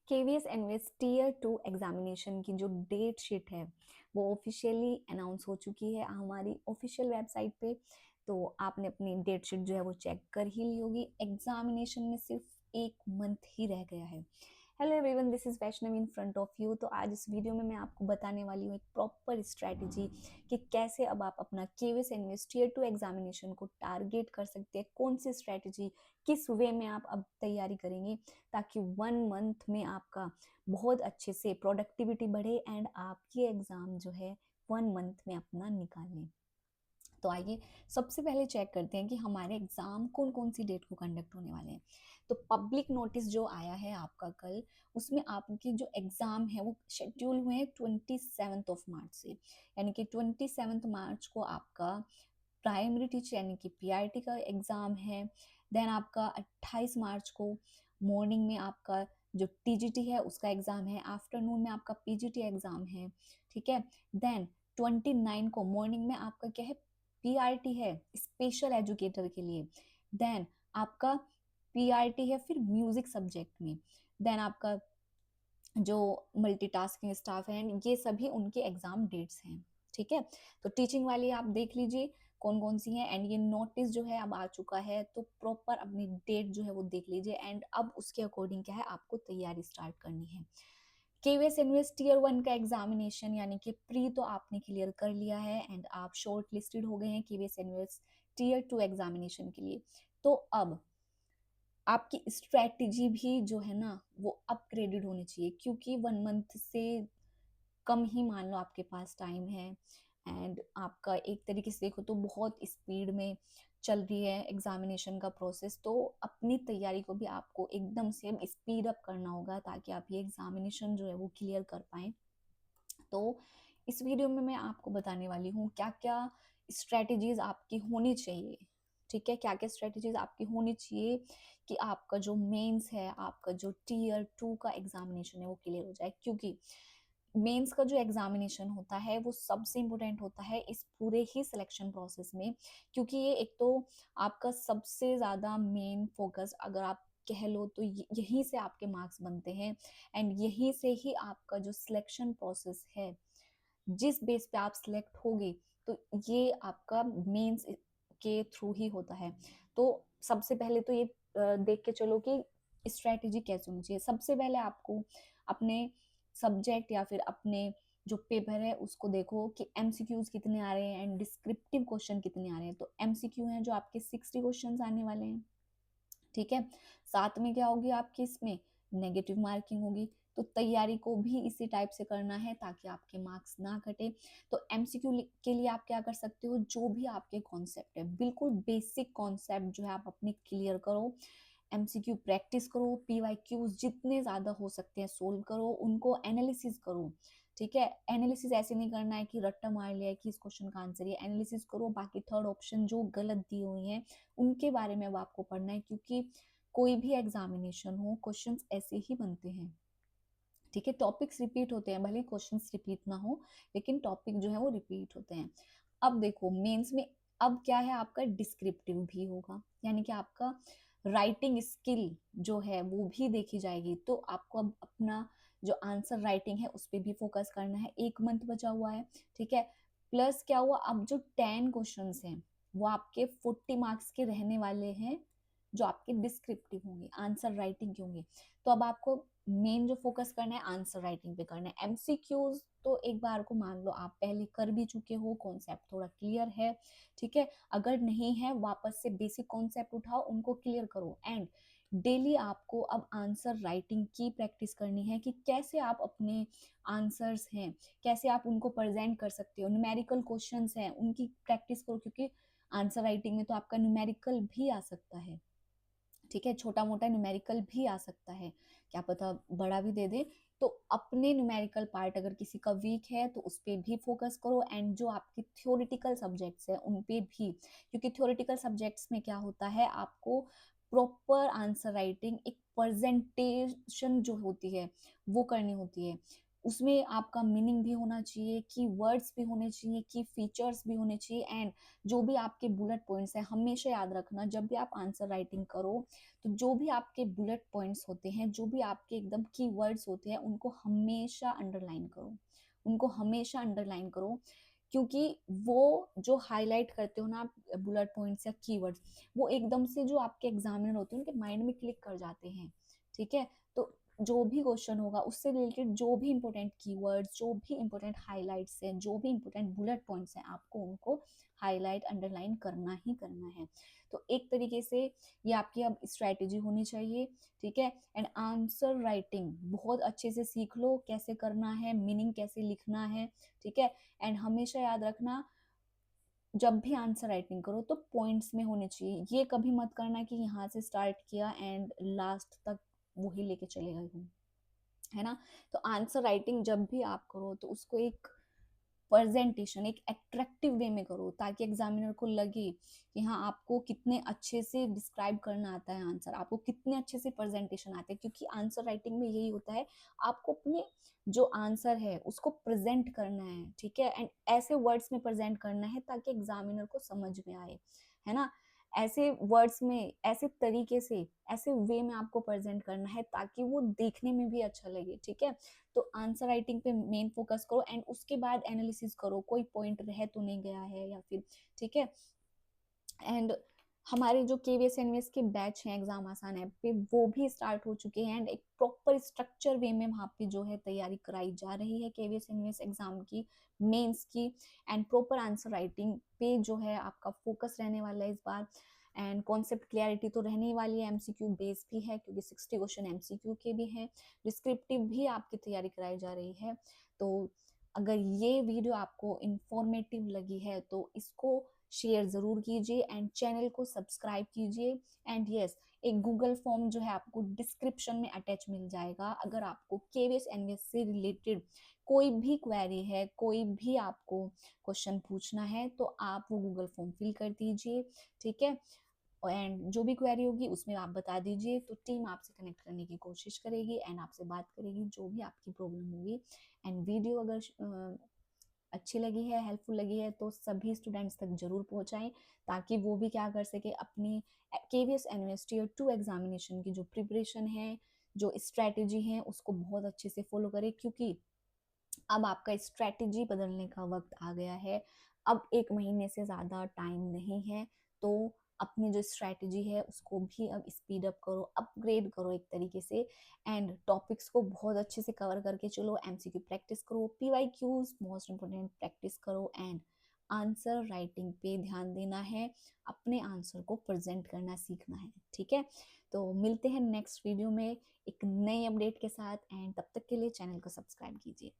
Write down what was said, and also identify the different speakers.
Speaker 1: KVS NVS tier 2 examination की जो date sheet है वो ऑफिशियली अनाउंस हो चुकी है हमारी ऑफिशियल वेबसाइट पे। तो आपने अपनी डेट शीट जो है वो चेक कर ही ली होगी। एग्जामिनेशन में सिर्फ एक मंथ ही रह गया है। Hello everyone, this is Vaishnavi in front of you. तो आज इस वीडियो में मैं आपको बताने वाली हूँ एक प्रॉपर स्ट्रैटेजी कि कैसे अब आप अपना केवीएस एनवीएस टीयर 2 एग्जामिनेशन को टारगेट कर सकते हैं। कौन सी स्ट्रैटेजी, किस वे में आप अब तैयारी करेंगे ताकि 1 मंथ में आपका बहुत अच्छे से प्रोडक्टिविटी बढ़े एंड आप ये एग्ज़ाम जो है 1 मंथ में अपना निकाल लें। तो आइए सबसे पहले चेक करते हैं कि हमारे एग्ज़ाम कौन कौन सी डेट को कंडक्ट होने वाले हैं। तो पब्लिक नोटिस जो आया है आपका कल, उसमें आपके जो एग्ज़ाम है वो शेड्यूल हुए हैं 27 मार्च से। यानी कि 27 मार्च को आपका प्राइमरी टीचर यानी कि पीआरटी का एग्ज़ाम है। देन आपका 28 मार्च को मॉर्निंग में आपका जो टीजीटी है उसका एग्ज़ाम है। आफ्टरनून में आपका पीजीटी एग्ज़ाम है, ठीक है। देन 29 को मॉर्निंग में आपका क्या है, पीआरटी है स्पेशल एजुकेटर के लिए। देन आपका पीआरटी है फिर म्यूजिक सब्जेक्ट में। देन आपका जो मल्टीटास्किंग स्टाफ है ये सभी उनके एग्जाम डेट्स हैं, ठीक है। तो टीचिंग वाली आप देख लीजिए कौन कौन सी हैं। एंड ये नोटिस जो है अब आ चुका है, तो प्रॉपर अपनी डेट जो है वो देख लीजिए एंड अब उसके अकॉर्डिंग क्या है आपको तैयारी स्टार्ट करनी है। केवीएस एनवीएस टीयर 1 का एग्जामिनेशन यानी कि प्री तो आपने क्लियर कर लिया है एंड आप शॉर्ट लिस्टेड हो गए हैं केवीएस एनवीएस टीयर 2 एग्जामिनेशन के लिए। तो अब आपकी स्ट्रैटेजी भी जो है ना वो अपग्रेडेड होनी चाहिए, क्योंकि 1 मंथ से कम ही मान लो आपके पास टाइम है। एंड आपका एक तरीके से देखो तो बहुत स्पीड में चल रही है एग्जामिनेशन का प्रोसेस। तो अपनी तैयारी को भी आपको एकदम से स्पीड अप करना होगा ताकि आप ये एग्जामिनेशन जो है वो क्लियर कर पाएँ। तो इस वीडियो में मैं आपको बताने वाली हूँ क्या क्या स्ट्रेटजीज आपकी होनी चाहिए, ठीक है। क्या क्या स्ट्रेटजीज आपकी होनी चाहिए कि आपका जो मेंस है, आपका जो टीयर 2 का एग्जामिनेशन है वो क्लियर हो जाए। क्योंकि मेंस का जो एग्जामिनेशन होता है वो सबसे इम्पोर्टेंट होता है इस पूरे ही सिलेक्शन प्रोसेस में। क्योंकि ये एक तो आपका सबसे ज़्यादा मेन फोकस अगर आप कह लो तो यहीं से आपके मार्क्स बनते हैं। एंड यहीं से ही आपका जो सिलेक्शन प्रोसेस है, जिस बेस पे आप सिलेक्ट होगे, तो ये आपका मेंस के थ्रू ही होता है। तो सबसे पहले तो ये देख के चलो कि स्ट्रैटेजी कैसे होनी चाहिए। सबसे पहले आपको अपने सब्जेक्ट या फिर अपने जो पेपर है उसको देखो कि एमसीक्यूज कितने आ रहे हैं एंड डिस्क्रिप्टिव क्वेश्चन कितने आ रहे हैं। तो एमसीक्यू हैं जो आपके 60 क्वेश्चंस आने वाले हैं, ठीक है। साथ में क्या होगी आपकी इसमें नेगेटिव मार्किंग होगी। तो तैयारी को भी इसी टाइप से करना है ताकि आपके मार्क्स ना घटे। तो एमसीक्यू के लिए आप क्या कर सकते हो, जो भी आपके कॉन्सेप्ट है बिल्कुल बेसिक कॉन्सेप्ट जो है आप अपने क्लियर करो। एमसीक्यू प्रैक्टिस करो, पीवाईक्यूज जितने ज़्यादा हो सकते हैं सोल्व करो, उनको एनालिसिस करो, ठीक है। एनालिसिस ऐसे नहीं करना है कि रट्टा मार लिया है कि इस क्वेश्चन का आंसर ये। एनालिसिस करो, बाकी थर्ड ऑप्शन जो गलत दी हुई हैं उनके बारे में अब आपको पढ़ना है। क्योंकि कोई भी एग्जामिनेशन हो क्वेश्चंस ऐसे ही बनते हैं, ठीक है। टॉपिक्स रिपीट होते हैं, भले क्वेश्चंस रिपीट ना हो लेकिन टॉपिक जो है वो रिपीट होते हैं। अब देखो मेंस में अब क्या है, आपका डिस्क्रिप्टिव भी होगा, यानी कि आपका राइटिंग स्किल जो है वो भी देखी जाएगी। तो आपको अब अपना जो आंसर राइटिंग है उस पर भी फोकस करना है। 1 मंथ बचा हुआ है, ठीक है। प्लस क्या हुआ, अब जो 10 क्वेश्चंस हैं वो आपके 40 मार्क्स के रहने वाले हैं, जो आपके डिस्क्रिप्टिव होंगे, आंसर राइटिंग के होंगे। तो अब आपको मेन जो फोकस करना है आंसर राइटिंग पे करना है। एमसीक्यूज तो एक बार को मान लो आप पहले कर भी चुके हो, कॉन्सेप्ट थोड़ा क्लियर है, ठीक है। अगर नहीं है वापस से बेसिक कॉन्सेप्ट उठाओ, उनको क्लियर करो। एंड डेली आपको अब आंसर राइटिंग की प्रैक्टिस करनी है कि कैसे आप अपने आंसर्स हैं कैसे आप उनको प्रेजेंट कर सकते हो। न्यूमेरिकल क्वेश्चंस हैं उनकी प्रैक्टिस करो, क्योंकि आंसर राइटिंग में तो आपका न्यूमेरिकल भी आ सकता है, ठीक है। छोटा मोटा न्यूमेरिकल भी आ सकता है, क्या पता बड़ा भी दे दे। तो अपने न्यूमेरिकल पार्ट अगर किसी का वीक है तो उस पर भी फोकस करो। एंड जो आपके थ्योरेटिकल सब्जेक्ट्स है उन पे भी, क्योंकि थ्योरेटिकल सब्जेक्ट्स में क्या होता है आपको प्रॉपर आंसर राइटिंग, एक प्रेजेंटेशन जो होती है वो करनी होती है। उसमें आपका मीनिंग भी होना चाहिए, की वर्ड्स भी होने चाहिए, की फीचर्स भी होने चाहिए, एंड जो भी आपके बुलेट पॉइंट्स हैं हमेशा याद रखना जब भी आप आंसर राइटिंग करो, तो जो भी आपके बुलेट पॉइंट्स होते हैं, जो भी आपके एकदम की वर्ड्स होते हैं, उनको हमेशा अंडरलाइन करो, उनको हमेशा अंडरलाइन करो, क्योंकि वो जो हाईलाइट करते हो ना आप बुलेट पॉइंट्स या कीवर्ड्स, वो एकदम से जो आपके एग्जामिनर होते हैं उनके माइंड में क्लिक कर जाते हैं। ठीक है, तो जो भी क्वेश्चन होगा उससे रिलेटेड जो भी इंपॉर्टेंट कीवर्ड्स, जो भी इंपॉर्टेंट हाइलाइट्स हैं, जो भी इंपॉर्टेंट बुलेट पॉइंट्स हैं, आपको उनको हाईलाइट अंडरलाइन करना ही करना है। तो एक तरीके से ये आपकी अब स्ट्रैटेजी होनी चाहिए। ठीक है, एंड आंसर राइटिंग बहुत अच्छे से सीख लो, कैसे करना है, मीनिंग कैसे लिखना है। ठीक है, एंड हमेशा याद रखना जब भी आंसर राइटिंग करो तो पॉइंट्स में होने चाहिए, ये कभी मत करना कि यहाँ से स्टार्ट किया एंड लास्ट तक वही लेके चले गए हूँ, है ना। तो आंसर राइटिंग जब भी आप करो तो उसको एक प्रेजेंटेशन, एक अट्रैक्टिव वे में करो, ताकि एग्जामिनर को लगे कि हाँ आपको कितने अच्छे से डिस्क्राइब करना आता है आंसर, आपको कितने अच्छे से प्रेजेंटेशन आते हैं, क्योंकि आंसर राइटिंग में यही होता है, आपको अपने जो आंसर है उसको प्रेजेंट करना है। ठीक है, एंड ऐसे वर्ड्स में प्रेजेंट करना है ताकि एग्जामिनर को समझ में आए, है ना। ऐसे वर्ड्स में, ऐसे तरीके से, ऐसे वे में आपको प्रेजेंट करना है ताकि वो देखने में भी अच्छा लगे। ठीक है, तो आंसर राइटिंग पे मेन फोकस करो, एंड उसके बाद एनालिसिस करो कोई पॉइंट रह तो नहीं गया है या फिर। ठीक है, एंड हमारे जो केवीएस एनवीएस के बैच हैं एग्जाम आसान ऐप पे, वो भी स्टार्ट हो चुके हैं, एंड एक प्रॉपर स्ट्रक्चर वे में वहाँ पे जो है तैयारी कराई जा रही है केवीएस एनवीएस एग्जाम की, मेंस की, एंड प्रॉपर आंसर राइटिंग पे जो है आपका फोकस रहने वाला है इस बार। एंड कॉन्सेप्ट क्लियरिटी तो रहने ही वाली है, एमसीक्यू बेस भी है क्योंकि 60 क्वेश्चन एमसीक्यू के भी हैं, डिस्क्रिप्टिव भी आपकी तैयारी कराई जा रही है। तो अगर ये वीडियो आपको इंफॉर्मेटिव लगी है तो इसको शेयर जरूर कीजिए एंड चैनल को सब्सक्राइब कीजिए। एंड यस, एक गूगल फॉर्म जो है आपको डिस्क्रिप्शन में अटैच मिल जाएगा, अगर आपको केवीएस एनवीएस से रिलेटेड कोई भी क्वेरी है, कोई भी आपको क्वेश्चन पूछना है, तो आप वो गूगल फॉर्म फिल कर दीजिए। ठीक है, एंड जो भी क्वेरी होगी उसमें आप बता दीजिए, तो टीम आपसे कनेक्ट करने की कोशिश करेगी एंड आपसे बात करेगी जो भी आपकी प्रॉब्लम होगी। एंड वीडियो अगर अच्छी लगी है, हेल्पफुल लगी है, तो सभी स्टूडेंट्स तक जरूर पहुंचाएं, ताकि वो भी क्या कर सके, अपनी केवीएस एनवीएस टीयर 2 एग्जामिनेशन की जो प्रिपरेशन है, जो स्ट्रेटेजी है, उसको बहुत अच्छे से फॉलो करे, क्योंकि अब आपका स्ट्रेटेजी बदलने का वक्त आ गया है। अब 1 महीने से ज़्यादा टाइम नहीं है, तो अपनी जो स्ट्रेटेजी है उसको भी अब स्पीड अप करो, अपग्रेड करो एक तरीके से, एंड टॉपिक्स को बहुत अच्छे से कवर करके चलो, एमसीक्यू प्रैक्टिस करो, पीवाईक्यूज मोस्ट इंपोर्टेंट प्रैक्टिस करो, एंड आंसर राइटिंग पे ध्यान देना है, अपने आंसर को प्रेजेंट करना सीखना है। ठीक है, तो मिलते हैं नेक्स्ट वीडियो में एक नई अपडेट के साथ, एंड तब तक के लिए चैनल को सब्सक्राइब कीजिए।